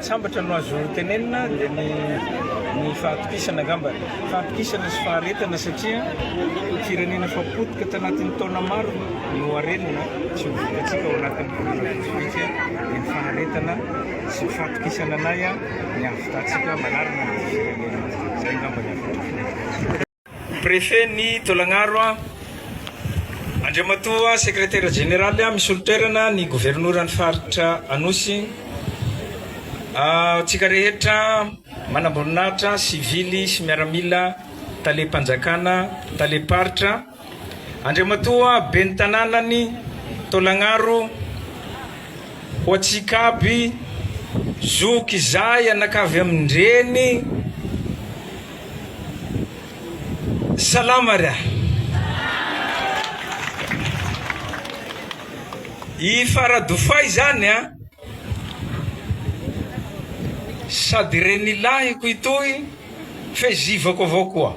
Sambatra no azo tenenina dia ny fahatokisana angamba. Fahatokisana sy faharetana satria firenena fapotika tanatin'ny taona maro no arenina tsy ho vitatsika ao anatin'ny vitsivitsy ny faharetana sy fahatokisana anay ny ahafitatsika malarina ny firenena. Zay angamba ny afatra. Préfet ny Tolagnaro, Andriamatoa secrétaire général misy olo-toerana ny gouverneuran'ny faritra Anosy, tsika rehetra manamboninahitra sivily sy miaramila talempanjakana talemparitra, Andriamatoa ben'ny tanànany Tolagnaro, ho atsika aby zoky zay anakavy amindreny salama raha. I faradofay zany sady renilahiko itoy fezivako avao koa.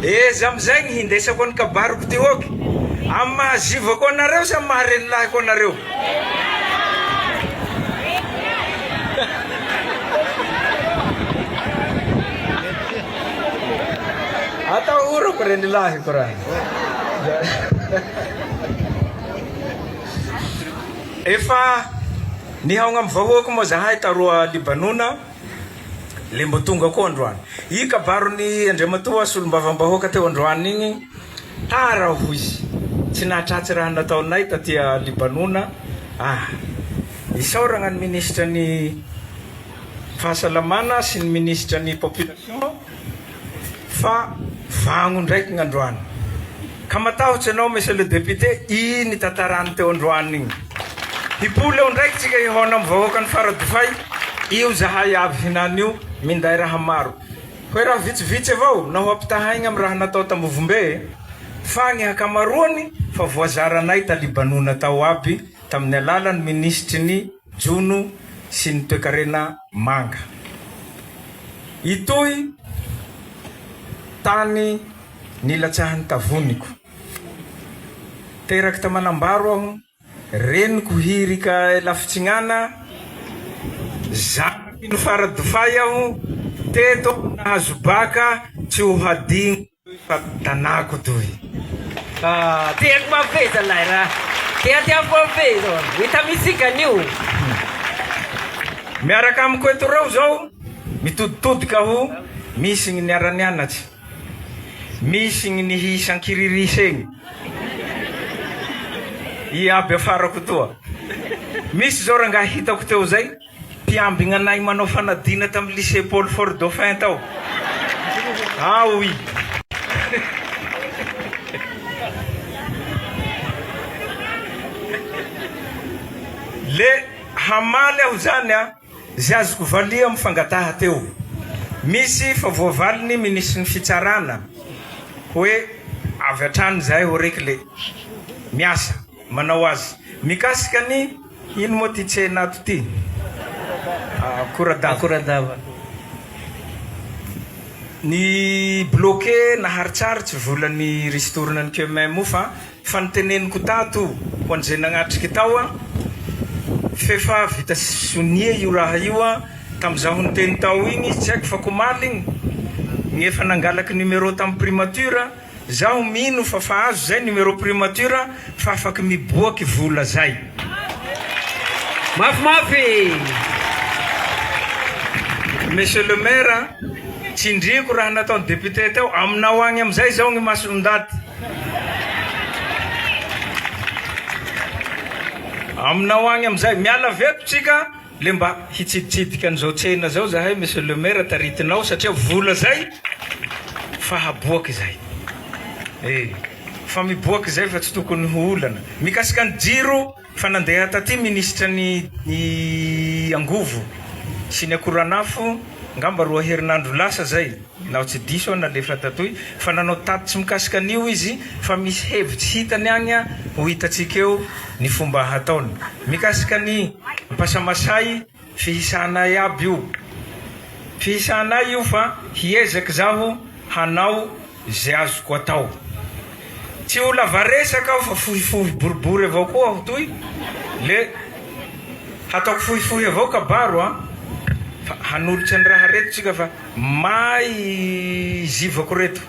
Eza amizay ny hindesako ny kabaroko ty oky amin'ny mahazivako anareo sa maharenilahiko anareo. Atao uroko renilahiko raha. Efa nihaogna amin'ny vahoaka moa zahay taroa Libanona le mbo tonga koa androany. I kabarony Andriamatoa solombavam-bahoaka teo androany igny tara ho izy tsy nahatratsy raha nataonay tatia Libanona. Isaoragna ny ministra ny fahasalamana sy ny ministra ny population fa vagno ndraiky gn'androany. Ka matahotsy anao monsieur le député iny tantarany teo androany igny. Hipoly eo ndraiky tsika ihona amin'ny vahoaka ny faradofay io zahay avy hinany io minday raha maro. Hoe raha vitsivitsy avao na ho ampitahaigna amin'ny raha natao tambovombe fa ny hakamaroany fa voazaranay ta Libanona tao aby tamin'ny alalan'ny ministry ny Jono sy ny toekarena Manga. Itoy tany nilatsahan'ny tavoniko. Teraky tamanambaro aho reniko hirika lafitsinana zanaky ny faradofay aho teto nahazo baka tsy ho hadigno fa tanako toy. Tiako mapeza lay raha. Tiako mapeza. Hita misikan'io. Miaraka amiko eto reo zao mitoditodika aho misy gny niara-nianatsy, misy gny nihisan-kiririsa egny i aby afarako toa. Misy zao rangahy hitako teo zay mpiambigna anay manao fanadina tamin'ny lycée Paul Fort Dauphin tao. Oui. Le hamaly aho zany zay azoko valia amin'ny fangataha teo. Misy fa voavaliny ministry ny fitsarana hoe avy atrano zay ho reky le miasa manao azy mikasika ny ino moa ty tsena ato ty Koradava. Ny bloqué naharitsaritry volan'ny ristourana ny chemin mo fa fanoteneniko tato ho an'izay nagnatriky tao fefa vita sonia io raha io tamin'izaho niteny tao igny tsy haiko fa komaly igny ny efa nangalaky numéro tamin'ny primature zaho mino fa azo zay numéro primature fa afaky miboaky vola zay. Mafimafy. Monsieur le maire tsindriko raha nataony député tao aminao agny amizay zao ny masondaty. Aminao agny amizay miala veto tsika le mba hitsiditsidika an'izao tsena zao zahay monsieur le maire taritinao satria vola zay fa haboaky zay. Fa miboaky zay fa tsy tokony ho olana. Mikasika ny jiro fa nandeha taty ministra ny Angovo sy ny akoranafo ngamba roa herinandro lasa zay nao tsy diso nalefa tatoy fa nanao tatitsy mikasika an'io izy fa misy hevitsy hitany agny ho hitatsika eo ny fomba hataony mikasika ny mpasamasay fihisanay aby io. Fihisanay io fa hiezaky zaho hanao zay azoko atao. tsy ho lava resaka aho fa fohifohy boribory avao koa aho toy le hataoko fohifohy avao kabaro fa hanolotra ny raha reto tsika fa may zivako reto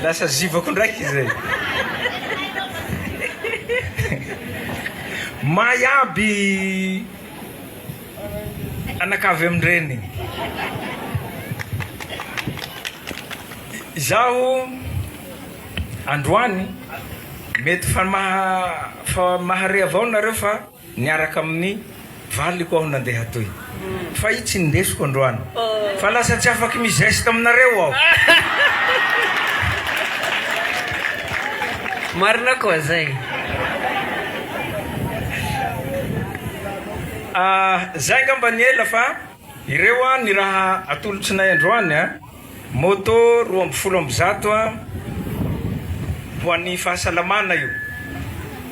lasa zivako ndraiky zay may aby anakavy amindreny zaho androany mety fa mahare avao nareo fa niaraka amin'ny valiko aho nandeha toy fa io tsy ndesiko androany fa lasa tsy afaky mizeste aminareo aho marina koa zay zay ngamba ny ela fa ireo ny raha atolotsinay androany moto 200 ho an'ny fahasalamana io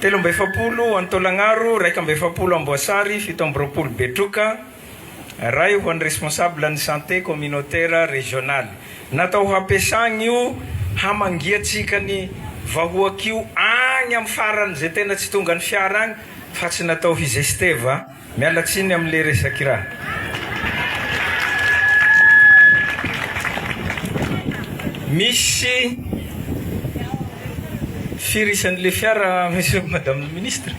370 Antolagnaro 170 Amboasary 720 Betroka ray ho an'ny responsable ny santé communautaire régionale natao hampiasagna io hamangiatsika ny vahoak'io agny amin'ny farany zay tena tsy tonga ny fiara agny fa tsy natao hizesteva mialatsiny amin'le resaky raha misy firisan'le fiara monsieur madame le ministre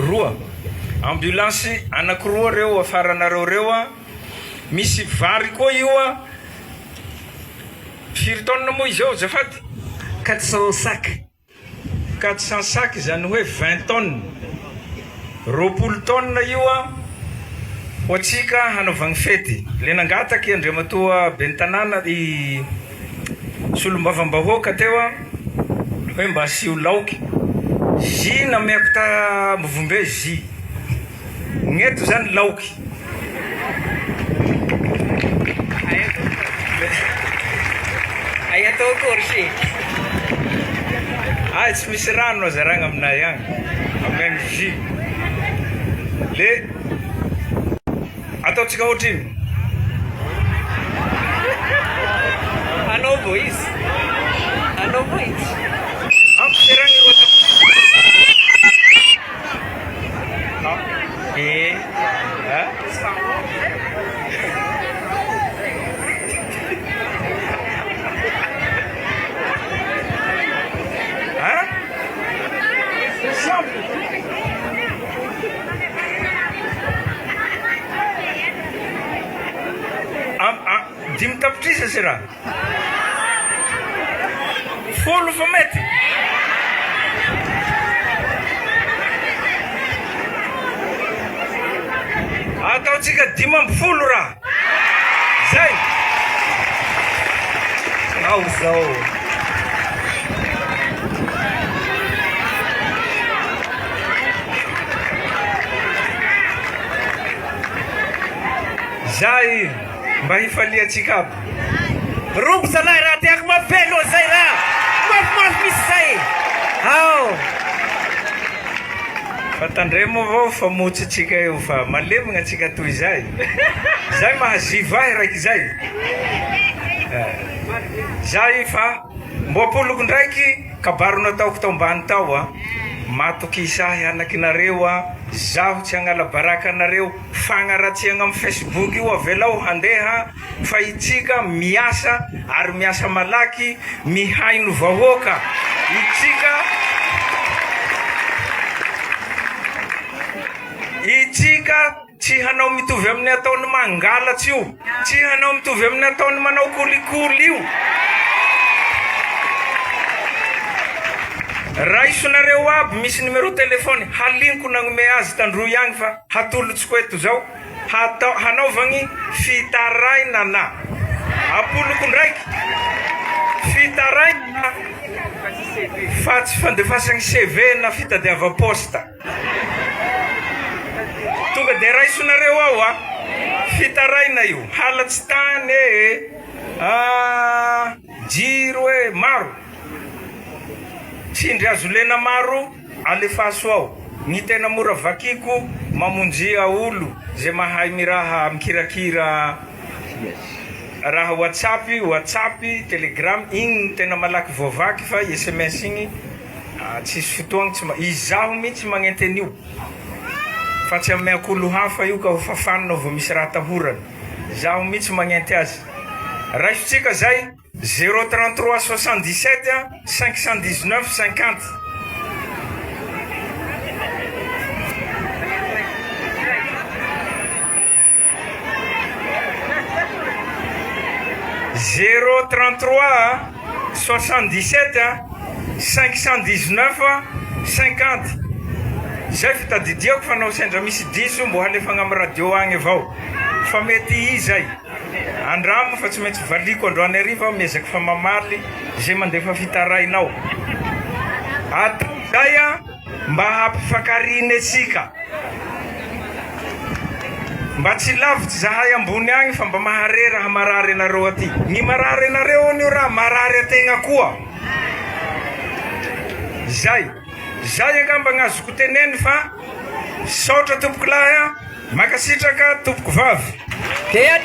roa ambulance anankiroa reo afaranareo reo misy vary koa io firy tonne moa izy ao zafady 400 sac 400 sac zany hoe 20 tonnes 20 tonnes io ho atsika hanaovagny fety le nangataky Andriamatoa Bentanana i solombavambahoaka teo hoe mba asio laoky zi namiako ta mivombe zi gneto zany laoky ay atao korsy ay tsy misy rano azaragna aminay agny amegny zi le ataotsika ohatriny anaovo izy ampiseragny roa dimy tapitrisa se raha folo fa mety ataotsika 50 raha zay ao zao zay mba hifaliatsika aby robo zalahy raha tiako mavelo zay raha mafimafy misy zay ao fa tandremo avao fa motsitsika eo fa malemagna atsika toy zay zay mahazivahy raiky zay zay fa mbopoloko ndraiky kabaro nataoko tao mbany tao matoky isahy anakinareo zaho tsy agnala baraka anareo fagnaratsiagna amin'ny Facebook io avelao handeha fa itsika miasa ary miasa malaky mihaino vahoaka itsika tsy hanao mitovy amin'ny ataony mangalatsy io tsy hanao mitovy amin'ny ataony manao kolikoly io raisonareo aby misy numéro telefony halinko nagnome azy tandroy agny fa hatolotsiko eto zao hanaovagny fitarainana apoloko ndraiky fitarainana fa tsy fandefasagny CV na fitadiava posta tonga de raisonareo ao fitaraina io halatsy tany jiro maro tsindry azo lena maro alefaso ao ny tena mora vakiko mamonjia olo zay mahay miraha mikirakira raha whatsapp, telegram, igny tena malaky voavaky fa SMS igny tsisy fotoagna izaho mihitsy magnenty an'io. Fa tsy ameko olo hafa io ka ho fafanina vao misy raha tahorana. Zaho mihitsy magnenty azy. Raisitsika zay 033 77 519 50. Zero 33 77 519 50. Zay fitadidiako fa nao sendra misy diso mbo halefagna amin'ny radio agny avao. Fa mety izay. Andramo fa tsy maintsy valiko androany hariva miezaka fa mamaly zay mandefa fitarainao. Atao zay mba hampifakariny atsika. Mba tsy lavitsy zahay ambony agny fa mba mahare raha marary anareo aty. Ny marary anareo anio raha marary ategna koa. Zay angamba gn'azoko teneny fa saotra tompoko lahy, makasitraka tompoko vavy. Tea